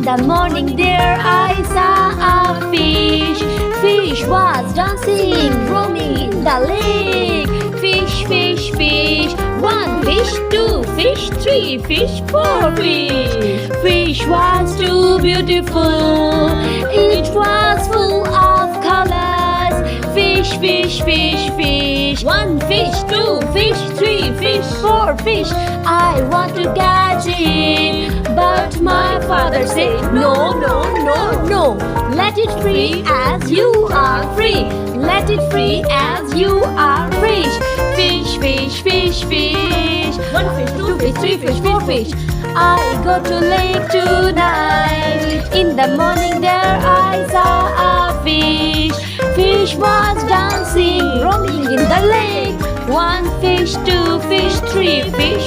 In the morning there I saw a fish. Fish was dancing, roaming in the lake. Fish, fish, fish. One fish, two fish, three fish, four fish. Fish was too beautiful. It was full of colors. Fish, fish, fish, fish. One fish, two fish, three fish, four fish. I want to catch it, but my father said, no, no, no, no. Let it free as you are free. Let it free as you are fish. Fish, fish, fish, fish. One fish, two fish, three fish, four fish. I go to lake tonight. In the morning there I saw a fish. Fish was dancing, roaming in the lake. One fish, two fish, three fish,